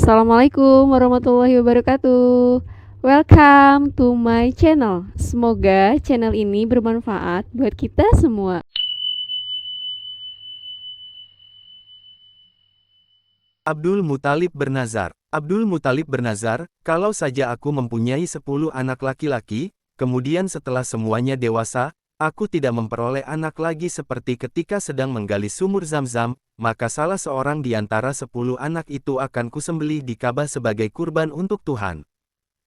Assalamualaikum warahmatullahi wabarakatuh. Welcome to my channel. Semoga channel ini bermanfaat buat kita semua. Abdul Muthalib bernazar. Abdul Muthalib bernazar, kalau saja aku mempunyai 10 anak laki-laki, kemudian setelah semuanya dewasa, aku tidak memperoleh anak lagi seperti ketika sedang menggali sumur Zam-Zam, maka salah seorang di antara 10 anak itu akan kusembelih di Ka'bah sebagai kurban untuk Tuhan.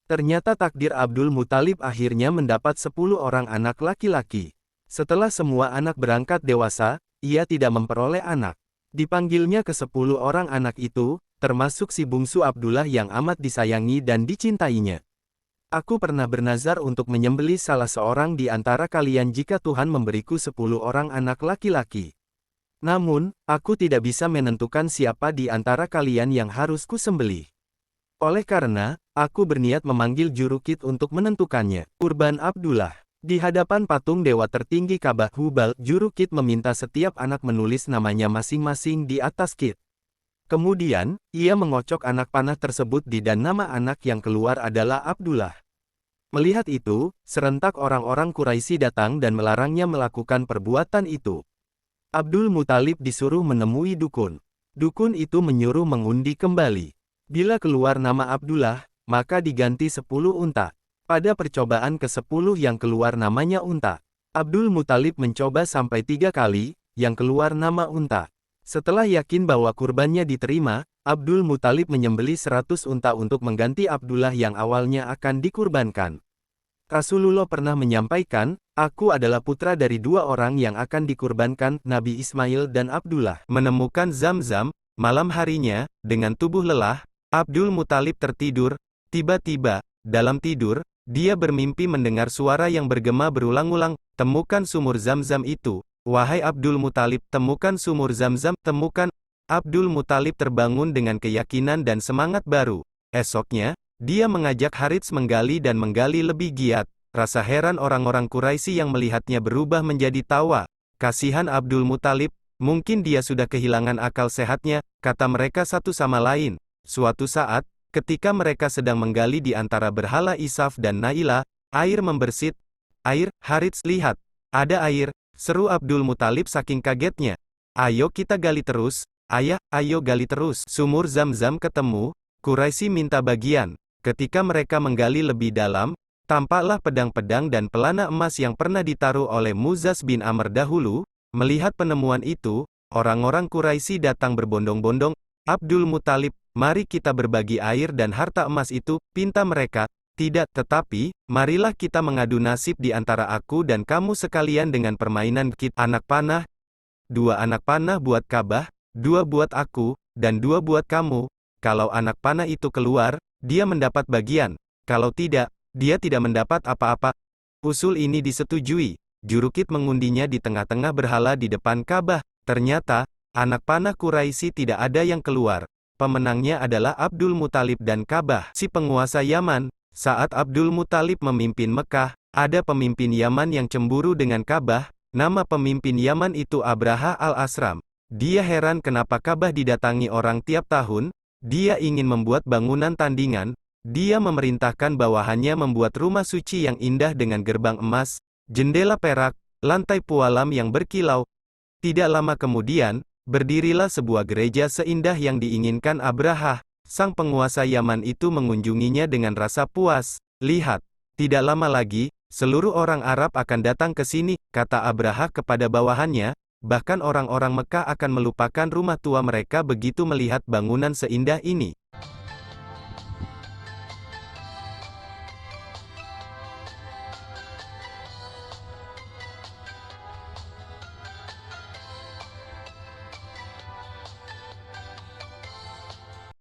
Ternyata takdir Abdul Muthalib akhirnya mendapat 10 orang anak laki-laki. Setelah semua anak berangkat dewasa, ia tidak memperoleh anak. Dipanggilnya ke 10 orang anak itu, termasuk si bungsu Abdullah yang amat disayangi dan dicintainya. Aku pernah bernazar untuk menyembelih salah seorang di antara kalian jika Tuhan memberiku 10 orang anak laki-laki. Namun, aku tidak bisa menentukan siapa di antara kalian yang harus kusembelih. Oleh karena, aku berniat memanggil jurukit untuk menentukannya. Kurban Abdullah. Di hadapan patung dewa tertinggi Ka'bah Hubal, jurukit meminta setiap anak menulis namanya masing-masing di atas kit. Kemudian, ia mengocok anak panah tersebut dan nama anak yang keluar adalah Abdullah. Melihat itu, serentak orang-orang Quraisy datang dan melarangnya melakukan perbuatan itu. Abdul Muthalib disuruh menemui dukun. Dukun itu menyuruh mengundi kembali. Bila keluar nama Abdullah, maka diganti 10 unta. Pada percobaan ke-10 yang keluar namanya unta. Abdul Muthalib mencoba sampai 3 kali, yang keluar nama unta. Setelah yakin bahwa kurbannya diterima, Abdul Muthalib menyembelih 100 unta untuk mengganti Abdullah yang awalnya akan dikurbankan. Rasulullah pernah menyampaikan, aku adalah putra dari 2 orang yang akan dikurbankan, Nabi Ismail dan Abdullah. Menemukan Zam-Zam, malam harinya, dengan tubuh lelah, Abdul Muthalib tertidur. Tiba-tiba, dalam tidur, dia bermimpi mendengar suara yang bergema berulang-ulang, temukan sumur Zam-Zam itu, wahai Abdul Muthalib, temukan sumur Zam-Zam, temukan. Abdul Muthalib terbangun dengan keyakinan dan semangat baru. Esoknya, dia mengajak Harits menggali dan menggali lebih giat. Rasa heran orang-orang Quraisy yang melihatnya berubah menjadi tawa. Kasihan Abdul Muthalib, mungkin dia sudah kehilangan akal sehatnya, kata mereka satu sama lain. Suatu saat, ketika mereka sedang menggali di antara berhala Isaf dan Naila, air membersit. Air, Harits, lihat, ada air, seru Abdul Muthalib saking kagetnya. Ayo kita gali terus, ayah, ayo gali terus. Sumur Zam-Zam ketemu, Quraisy minta bagian. Ketika mereka menggali lebih dalam, tampaklah pedang-pedang dan pelana emas yang pernah ditaruh oleh Muzaz bin Amr dahulu. Melihat penemuan itu, orang-orang Quraisy datang berbondong-bondong. Abdul Muthalib, mari kita berbagi air dan harta emas itu, pinta mereka. Tidak, tetapi, marilah kita mengadu nasib di antara aku dan kamu sekalian dengan permainan kit. Anak panah, 2 anak panah buat Ka'bah, 2 buat aku, dan 2 buat kamu. Kalau anak panah itu keluar, dia mendapat bagian. Kalau tidak, dia tidak mendapat apa-apa. Usul ini disetujui. Jurukit mengundinya di tengah-tengah berhala di depan Ka'bah. Ternyata, anak panah Quraisy tidak ada yang keluar. Pemenangnya adalah Abdul Muthalib dan Ka'bah. Si penguasa Yaman. Saat Abdul Muthalib memimpin Mekah, ada pemimpin Yaman yang cemburu dengan Ka'bah. Nama pemimpin Yaman itu Abraha al-Asram. Dia heran kenapa Ka'bah didatangi orang tiap tahun. Dia ingin membuat bangunan tandingan. Dia memerintahkan bawahannya membuat rumah suci yang indah dengan gerbang emas, jendela perak, lantai pualam yang berkilau. Tidak lama kemudian, berdirilah sebuah gereja seindah yang diinginkan Abraha. Sang penguasa Yaman itu mengunjunginya dengan rasa puas. Lihat, tidak lama lagi, seluruh orang Arab akan datang ke sini, kata Abraha kepada bawahannya. Bahkan orang-orang Mekah akan melupakan rumah tua mereka begitu melihat bangunan seindah ini.